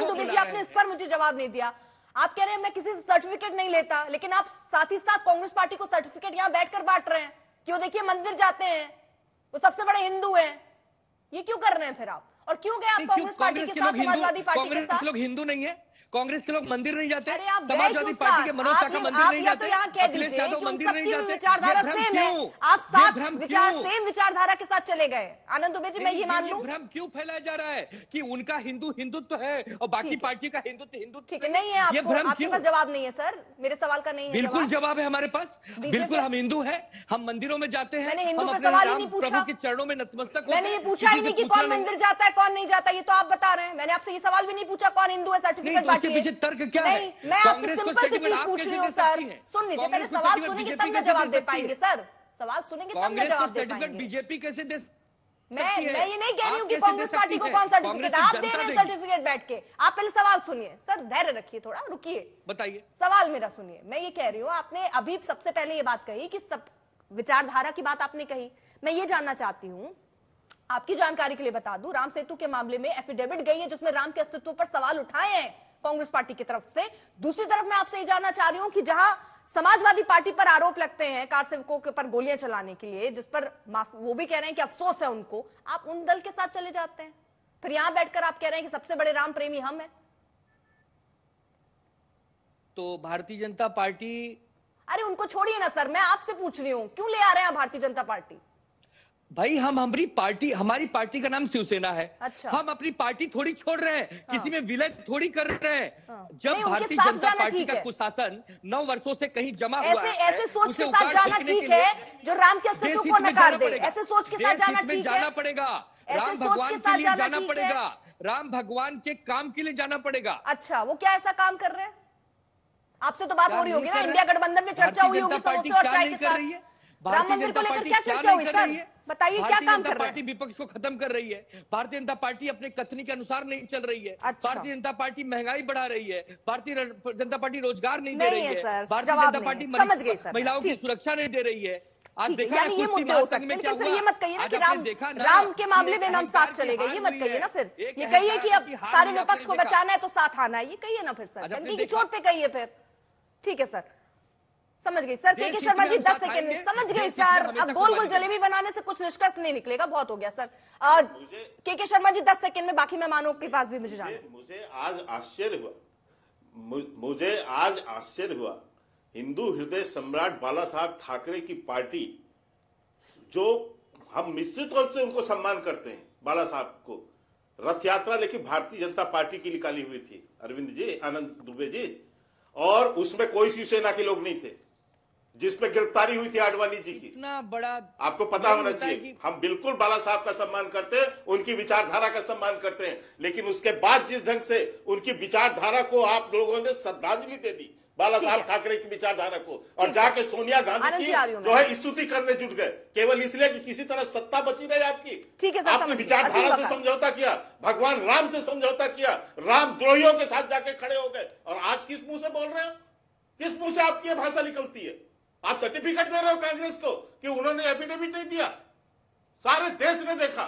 आनंद दुबे जी, आपने इस पर मुझे जवाब नहीं दिया। आप कह रहे हैं मैं किसी से सर्टिफिकेट नहीं लेता, लेकिन आप साथ ही साथ कांग्रेस पार्टी को सर्टिफिकेट यहां बैठकर बांट रहे हैं कि वो देखिए मंदिर जाते हैं, वो सबसे बड़े हिंदू हैं। ये क्यों कर रहे हैं फिर आप? और क्यों गए आप कांग्रेस पार्टी के साथ, समाजवादी पार्टी के साथ? कांग्रेस के लोग हिंदू नहीं है, कांग्रेस के लोग मंदिर नहीं जाते, अरे आप समाजवादी पार्टी के मनोज शाखा मंदिर नहीं जाते, अखिलेश यादव मंदिर नहीं जाते। विचारधारा सेम है, आप साथ सेम विचारधारा के साथ चले गए। आनंद दुबे जी, मैं ये मान लूं, भ्रम क्यों फैलाया जा रहा है कि उनका हिंदुत्व है और बाकी पार्टी का हिंदुत्व ठीक है? नहीं है, आपके पास जवाब नहीं है सर, मेरे सवाल का नहीं है। बिल्कुल जवाब है हमारे पास, बिल्कुल हम हिंदू हैं, हम मंदिरों में जाते हैं, मैंने हिंदू हम पे सवाल ही नहीं पूछा, प्रभु के चरणों में नतमस्तक होते हैं। मैंने ये पूछा ही नहीं कि कौन मंदिर जाता है कौन नहीं जाता, ये तो आप बता रहे हैं। मैंने आपसे ये सवाल भी नहीं पूछा कौन हिंदू है, सर्टिफिकेट बांटिए। पीछे तर्क क्या है? नहीं, मैं आपसे सिंपल सी चीज पूछ रही हूँ सर। सुन लीजिए, पहले सवाल सुनेंगे तब ना जवाब दे पाएंगे सर। सवाल सुनेंगे तब ना जवाब दे पाएंगे। बीजेपी कैसे दे? मैं ये नहीं कह रही हूँ कि कांग्रेस पार्टी को कौन सर्टिफिकेट, आप दे रहे हैं सर्टिफिकेट बैठ के। आप पहले सवाल सुनिए सर, धैर्य रखिए, थोड़ा रुकिए, बताइए सवाल मेरा सुनिए। मैं ये कह रही हूँ, आपने अभी सबसे पहले ये बात कही कि सब विचारधारा की बात आपने कही। मैं ये जानना चाहती हूँ, आपकी जानकारी के लिए बता दूं, राम सेतु के मामले में एफिडेविट गई है जिसमें राम के अस्तित्व पर सवाल उठाए हैं कांग्रेस पार्टी की तरफ से। दूसरी तरफ मैं आपसे ये जानना चाह रही हूं कि जहां समाजवादी पार्टी पर आरोप लगते हैं कार सेवकों के ऊपर गोलियां चलाने के लिए, जिस पर वो भी कह रहे हैं कि अफसोस है उनको, आप उन दल के साथ चले जाते हैं। फिर यहां बैठकर आप कह रहे हैं कि सबसे बड़े राम प्रेमी हम हैं। तो भारतीय जनता पार्टी, अरे उनको छोड़िए ना सर, मैं आपसे पूछ रही हूं क्यों ले आ रहे हैं भारतीय जनता पार्टी? भाई हमारी पार्टी का नाम शिवसेना है। अच्छा। हम अपनी पार्टी थोड़ी छोड़ रहे हैं, किसी में विलय थोड़ी कर रहे हैं। जब भारतीय जनता पार्टी का कुशासन 9 वर्षों से कहीं जमा हुआ है, ऐसे सोच के साथ जाना ठीक है जो राम के अस्तित्व को नकार दे। ऐसे सोच के साथ जाना ठीक है, जाना पड़ेगा, राम भगवान के लिए जाना पड़ेगा, राम भगवान के काम के लिए जाना पड़ेगा। अच्छा, वो क्या ऐसा काम कर रहे हैं? आपसे तो बात हो रही होगी ना, इंडिया गठबंधन में चर्चा हुई होगी सबसे और चाय के साथ। राम मंदिर को लेकर क्या चर्चा हुई सर? बताइए क्या काम कर रहे हैं? पार्टी विपक्ष को खत्म कर रही है, भारतीय जनता पार्टी अपने कथनी के अनुसार नहीं चल रही है। अच्छा। भारतीय जनता पार्टी महंगाई बढ़ा रही है, भारतीय जनता पार्टी रोजगार नहीं दे रही है, भारतीय जनता पार्टी महिलाओं की सुरक्षा नहीं दे रही है। आज देखा यानी ये मुद्दे हो सकते हैं, लेकिन फिर ये मत कहिए ना कि राम के मामले में हम साथ चले गए, ये मत कहिए ना। फिर ये कहिए कि अब सारे विपक्ष को बचाना है तो साथ आना है, ये कहिए ना फिर सर, डंकी की चोट पे कहिए फिर। ठीक है सर, समझ गई सर। के शर्मा जी 10 सेकंड में समझ गई सर। अब गोल गोल जलेबी बनाने से कुछ निष्कर्ष नहीं निकलेगा, बहुत हो गया सर। के शर्मा जी 10 सेकंड में, बाकी मेहमानों के पास भी मुझे जाना। मुझे आज आश्चर्य हुआ हिंदू हृदय सम्राट बाला साहब ठाकरे की पार्टी, जो हम निश्चित रूप से उनको सम्मान करते हैं, बाला साहब को, रथ यात्रा लेकिन भारतीय जनता पार्टी की निकाली हुई थी, अरविंद जी, आनंद दुबे जी, और उसमें कोई शिवसेना के लोग नहीं थे, जिसपे गिरफ्तारी हुई थी आडवाणी जी की। इतना बड़ा आपको पता होना चाहिए। हम बिल्कुल बाला साहब का सम्मान करते हैं, उनकी विचारधारा का सम्मान करते हैं, लेकिन उसके बाद जिस ढंग से उनकी विचारधारा को आप लोगों ने श्रद्धांजलि दे दी बाला साहब ठाकरे की विचारधारा को, और जाके सोनिया गांधी की जो है स्तुति करने जुट गए, केवल इसलिए कि किसी तरह सत्ता बची रहे आपकी। ठीक है, आपने विचारधारा से समझौता किया, भगवान राम से समझौता किया, राम द्रोहियों के साथ जाके खड़े हो गए, और आज किस मुंह से बोल रहे हो? किस मुंह से आपकी ये भाषा निकलती है? आप सर्टिफिकेट दे रहे हो कांग्रेस को कि उन्होंने एफिडेविट नहीं दिया। सारे देश ने देखा,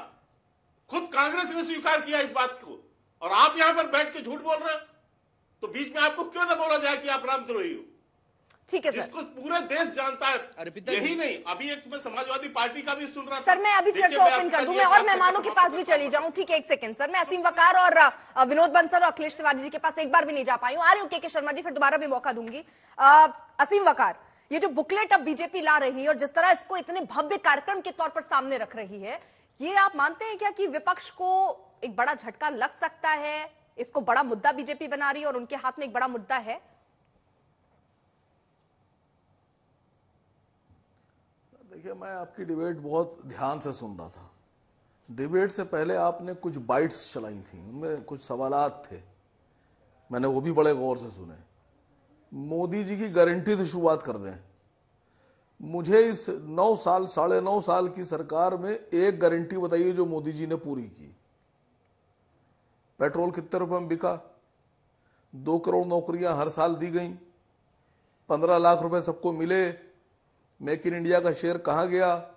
खुद कांग्रेस ने स्वीकार किया इस बात को, और आप यहां पर बैठ के झूठ बोल रहे हो। तो बीच में आपको क्यों ना बोला जाए कि आप रामद्रोही हो? ठीक है सर, इसको पूरा देश जानता है। यही नहीं, अभी एक मैं समाजवादी पार्टी का भी सुन रहा था सर। मैं अभी चर्चा ओपन कर दूं, मैं और मेहमानों के पास भी चली जाऊं। ठीक है, एक सेकंड सर, मैं असीम वकार और विनोद बंसल और अखिलेश तिवारी जी के पास एक बार भी नहीं जा पाई हूं। आ रही हूं के शर्मा जी, फिर दोबारा भी मौका दूंगी। असीम वकार, ये जो बुकलेट अब बीजेपी ला रही है और जिस तरह इसको इतने भव्य कार्यक्रम के तौर पर सामने रख रही है, ये आप मानते हैं क्या कि विपक्ष को एक बड़ा झटका लग सकता है? इसको बड़ा मुद्दा बीजेपी बना रही है और उनके हाथ में एक बड़ा मुद्दा है। देखिए, मैं आपकी डिबेट बहुत ध्यान से सुन रहा था। डिबेट से पहले आपने कुछ बाइट्स चलाई थी, उनमें कुछ सवालात थे, मैंने वो भी बड़े गौर से सुने। मोदी जी की गारंटी से शुरुआत कर दें। मुझे इस 9 साल 9.5 साल की सरकार में एक गारंटी बताइए जो मोदी जी ने पूरी की। पेट्रोल कितने रुपए में बिका? 2 करोड़ नौकरियां हर साल दी गई, 15 लाख रुपए सबको मिले। मेक इन इंडिया का शेयर कहां गया?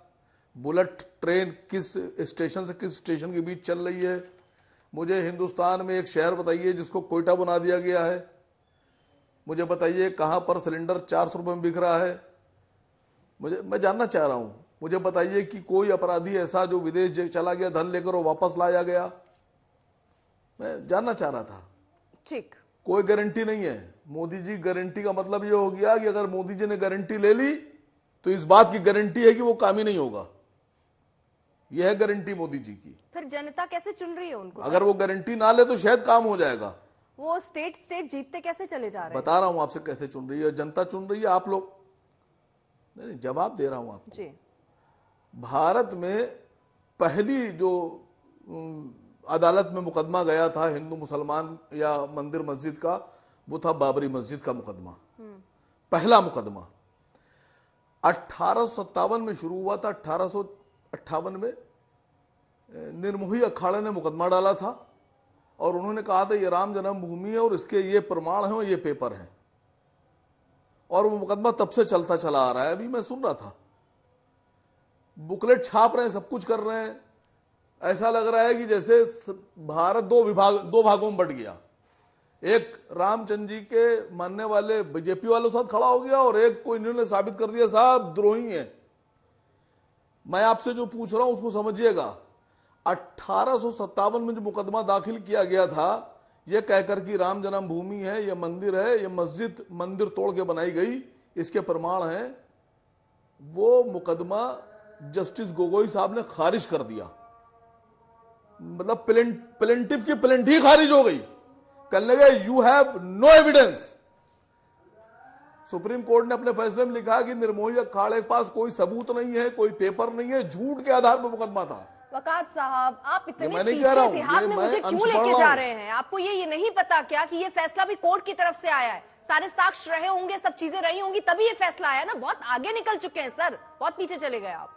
बुलेट ट्रेन किस स्टेशन से किस स्टेशन के बीच चल रही है? मुझे हिंदुस्तान में एक शहर बताइए जिसको कोयटा बना दिया गया है। मुझे बताइए कहां पर सिलेंडर 400 रुपए में बिक रहा है। मैं जानना चाह रहा हूं, मुझे बताइए कि कोई अपराधी ऐसा जो विदेश चला गया, धन लेकर वो वापस लाया गया। मैं जानना चाह रहा था। ठीक, कोई गारंटी नहीं है। मोदी जी, गारंटी का मतलब ये हो गया कि अगर मोदी जी ने गारंटी ले ली तो इस बात की गारंटी है कि वो काम ही नहीं होगा। यह है गारंटी मोदी जी की। फिर जनता कैसे चुन रही है उनको? अगर वो गारंटी ना ले तो शायद काम हो जाएगा। वो स्टेट जीतते कैसे चले जा रहे हैं? बता रहा हूं आपसे कैसे चुन रही है जनता, चुन रही है। आप लोग, नहीं, जवाब दे रहा हूं आपको जी। भारत में पहली जो अदालत में मुकदमा गया था हिंदू मुसलमान या मंदिर मस्जिद का, वो था बाबरी मस्जिद का मुकदमा। पहला मुकदमा 1857 में शुरू हुआ था। 1858 में निर्मोही अखाड़े ने मुकदमा डाला था और उन्होंने कहा था ये राम जन्मभूमि है और इसके ये प्रमाण हैं और ये पेपर हैं। और वो मुकदमा तब से चलता चला आ रहा है। अभी मैं सुन रहा था, बुकलेट छाप रहे हैं, सब कुछ कर रहे हैं। ऐसा लग रहा है कि जैसे भारत दो भागों में बंट गया। एक रामचंद्र जी के मानने वाले बीजेपी वालों के साथ खड़ा हो गया और एक को इन्होंने साबित कर दिया साहब द्रोही है। मैं आपसे जो पूछ रहा हूं उसको समझिएगा। 1857 में जो मुकदमा दाखिल किया गया था यह कहकर कि राम जन्मभूमि है, यह मंदिर है, यह मस्जिद मंदिर तोड़ के बनाई गई, इसके प्रमाण हैं, वो मुकदमा जस्टिस गोगोई साहब ने खारिज कर दिया। मतलब प्लेंटिफ की प्लेंट ही खारिज हो गई। कहने लगे you have no evidence. Supreme court ने अपने फैसले में लिखा कि निर्मोही अखाड़े के पास कोई सबूत नहीं है, कोई पेपर नहीं है, झूठ के आधार पर मुकदमा था। वकार साहब, आप इतने पीछे इतिहास में मुझे क्यों लेके जा रहे हैं? आपको ये नहीं पता क्या कि ये फैसला भी कोर्ट की तरफ से आया है? सारे साक्ष्य रहे होंगे, सब चीजें रही होंगी, तभी ये फैसला आया ना। बहुत आगे निकल चुके हैं सर, बहुत पीछे चले गए आप।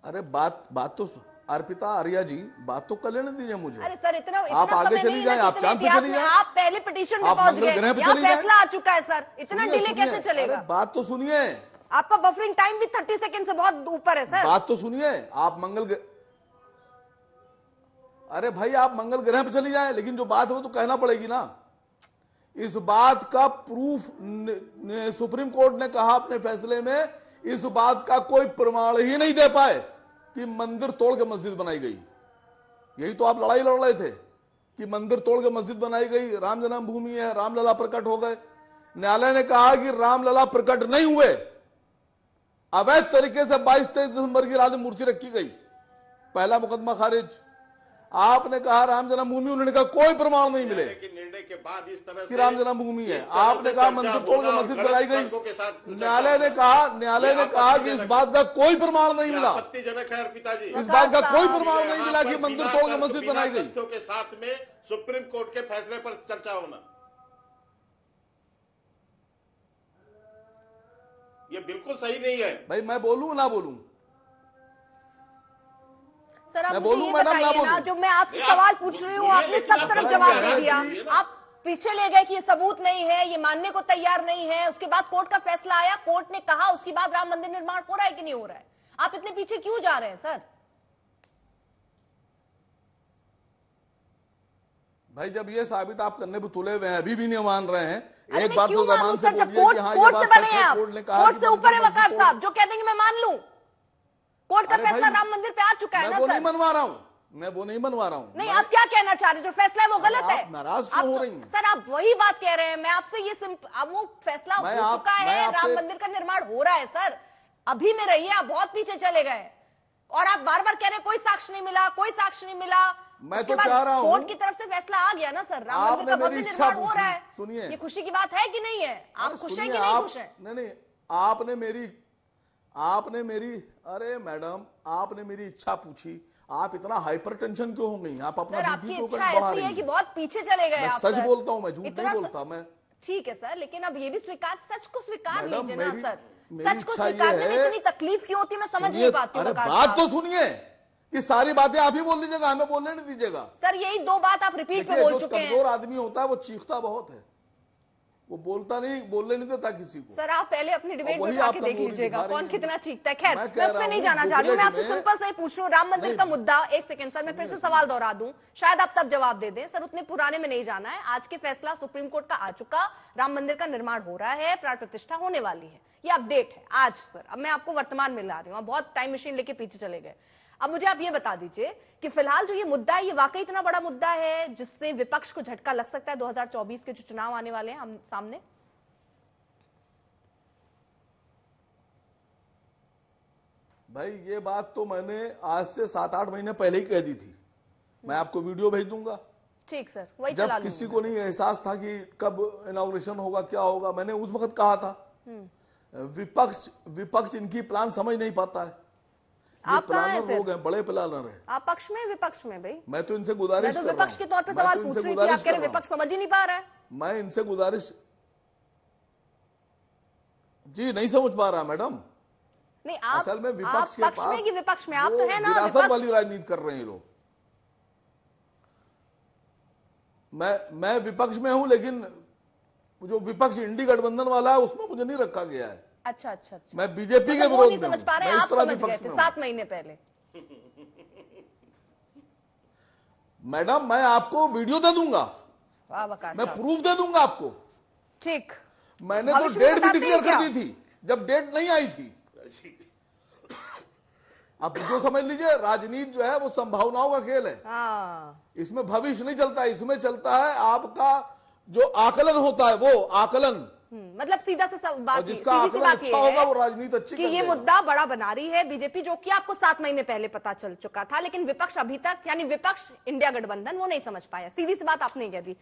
अरे बात तो अर्पिता आर्या जी, बात तो कर लेने दीजिए मुझे। अरे सर, इतना आप आगे चली जाए, आप चांद पे चली जाए। आप पहले पिटीशन में पहुंच गए, यहाँ फैसला आ चुका है सर, इतना डिले कैसे चलेगा? बात तो सुनिए, आपका बफरिंग टाइम भी 30 सेकंड से बहुत ऊपर है सर। बात तो सुनिए। आप अरे भाई आप मंगल ग्रह पे चली जाए, लेकिन जो बात है वो तो कहना पड़ेगी ना। इस बात का प्रूफ सुप्रीम कोर्ट ने कहा अपने फैसले में, इस बात का कोई प्रमाण ही नहीं दे पाए कि मंदिर तोड़ के मस्जिद बनाई गई। यही तो आप लड़ाई लड़ रहे थे कि मंदिर तोड़ के मस्जिद बनाई गई, राम जन्मभूमि है, रामलला प्रकट हो गए। न्यायालय ने कहा कि रामलला प्रकट नहीं हुए, अवैध तरीके से 22-23 दिसंबर की रात में मूर्ति रखी गई। पहला मुकदमा खारिज। आपने कहा राम जन्मभूमि, उन्होंने कहा कोई प्रमाण नहीं मिले निर्णय के बाद इस तरह कि राम जन्मभूमि है। आपने कहा मंदिर तोड़ के मस्जिद बनाई गई। न्यायालय ने कहा कि इस बात का कोई प्रमाण नहीं मिला। आपत्तिजनक है अर्पिता जी, इस बात का कोई प्रमाण नहीं मिला कि मंदिर तोड़ के मस्जिद बनाई गई। तथ्यों के साथ में सुप्रीम कोर्ट के फैसले पर चर्चा होना, ये बिल्कुल सही नहीं है। भाई मैं बोलूं ना बोलूं? सर आप मुझे ये बताइए ना, जो मैं आपसे सवाल पूछ रही हूँ आपने सब तरफ जवाब दे दिया। आप पीछे ले गए कि ये सबूत नहीं है, ये मानने को तैयार नहीं है। उसके बाद कोर्ट का फैसला आया, कोर्ट ने कहा, उसके बाद राम मंदिर निर्माण हो रहा है कि नहीं हो रहा है? आप इतने पीछे क्यों जा रहे हैं सर? भाई जब ये साबित आप करने पे तुले हुए हैं, अभी भी नहीं मान रहे हैं। एक बार तो जबान से बोलिए कि हाँ ये बात सच है। कोर्ट से ऊपर है वकार साहब, जो कह देंगे मैं मान लूं। कोर्ट का फैसला राम मंदिर पे आ चुका है ना सर। मैं वो नहीं मनवा रहा हूँ। नहीं, आप क्या कहना चाह रहे हैं? जो फैसला है वो गलत है। नाराज क्यों हो रही हैं? सर आप वही बात कह रहे हैं। मैं आपसे ये अब वो फैसला हो चुका है, राम मंदिर का निर्माण हो रहा है सर। अभी में रहिए, आप बहुत पीछे चले गए और आप बार बार कह रहे हैं कोई साक्ष्य नहीं मिला, कोई साक्ष्य नहीं मिला। मैं तो चाह रहा हूं, कोर्ट की तरफ से फैसला आ गया ना सर, राम मंदिर का भव्य निर्माण हो रहा है। सुनिए, ये खुशी की बात है कि नहीं है? आप खुश हैं कि नहीं खुश हैं? नहीं, आपने मेरी अरे मैडम, आपने मेरी इच्छा पूछी। आप इतना हाइपर टेंशन क्यों हो गई? आप अपना बीपी को बढ़ा रही हैं। कि बहुत पीछे चले गए आप। सच बोलता हूं, मैं झूठ नहीं बोलता। मैं ठीक है सर, लेकिन अब ये भी स्वीकार, सच को स्वीकार लीजिए ना सर। सच को स्वीकारने में इतनी तकलीफ क्यों होती है, मैं समझ नहीं पाती हूँ। बात तो सुनिए कि सारी बातें आप ही बोल लीजिएगा, हमें बोलने नहीं दीजिएगा। सर यही दो बात आप रिपीट पे बोल चुके हैं। कमजोर आदमी होता है वो चीखता बहुत है, वो बोलने नहीं देता किसी को। सर आप पहले अपनी डिबेट वही में जाके आपका देख मोदी लीजिएगा दिखा रही कौन है। कितना चीखता है। खैर मैं मैं कह उस रहा पे नहीं हूँ, जाना चाह रही हूँ, मैं आपसे बुकलेट में- सिंपल से ही पूछ रही हूँ। राम मंदिर का मुद्दा, एक सेकंड सर, मैं फिर से सवाल दोहरा दूं, शायद आप तब जवाब दे दें। सर उतने पुराने में नहीं जाना है, आज के फैसला सुप्रीम कोर्ट का आ चुका, राम मंदिर का निर्माण हो रहा है, प्राण प्रतिष्ठा होने वाली है, ये अपडेट है आज। सर अब मैं आपको वर्तमान में ला रही हूँ, बहुत टाइम मशीन लेके पीछे चले गए। अब मुझे आप ये बता दीजिए कि फिलहाल जो ये मुद्दा है, ये वाकई इतना बड़ा मुद्दा है जिससे विपक्ष को झटका लग सकता है 2024 के जो चुनाव आने वाले हैं हम सामने? भाई ये बात तो मैंने आज से 7-8 महीने पहले ही कह दी थी। मैं आपको वीडियो भेज दूंगा। ठीक सर, वही चला जब किसी को नहीं एहसास था कि कब इनॉग्रेशन होगा, क्या होगा, मैंने उस वक्त कहा था विपक्ष इनकी प्लान समझ नहीं पाता है। ये आप कहाँ हैं प्लानर फिर? लोग हैं, बड़े प्लानर हैं। आप पक्ष में विपक्ष में? भाई मैं तो इनसे गुजारिश मैं तो कर रहा विपक्ष के हूं। तौर पे मैं सवाल तो पूछ इनसे रही थी, गुजारिश आप कह रहे कर रहा विपक्ष समझ ही नहीं पा रहा है। हूं। मैं इनसे गुजारिश जी नहीं समझ पा रहा मैडम। नहीं आप असल में आप विपक्ष के पक्ष पास में कि विपक्ष में? आप वो तो है ना विरासत विपक्ष। वाली राजनीति कर रहे हैं ये लोग। मैं विपक्ष में हूं, लेकिन जो विपक्ष इंडी गठबंधन वाला है उसमें मुझे नहीं रखा गया है। अच्छा अच्छा अच्छा, मैं बीजेपी के मतलब वो विरोध नहीं में समझ हूं। पा रहे, मैं आप इस तरह समझ गए विपक्ष थे में 7 महीने पहले। मैडम मैं आपको वीडियो दे दूंगा, वाह वकार मैं साहब, प्रूफ दे दूंगा आपको। ठीक। मैंने तो भविष्य में डेट भी बताते डिक्लेयर हैं क्या? कर दी थी जब डेट नहीं आई थी। आप जो समझ लीजिए, राजनीति जो है वो संभावनाओं का खेल है। हाँ इसमें भविष्य नहीं चलता, इसमें चलता है आपका जो आकलन होता है, वो आकलन। मतलब सीधा से बात, और जिसका सीधी सी आकलन बात अच्छा ये होगा है वो राजनीति अच्छी कि कर ये देगा। मुद्दा बड़ा बना रही है बीजेपी, जो कि आपको 7 महीने पहले पता चल चुका था, लेकिन विपक्ष अभी तक, यानी विपक्ष इंडिया गठबंधन, वो नहीं समझ पाया। सीधी सी बात आपने कह दी।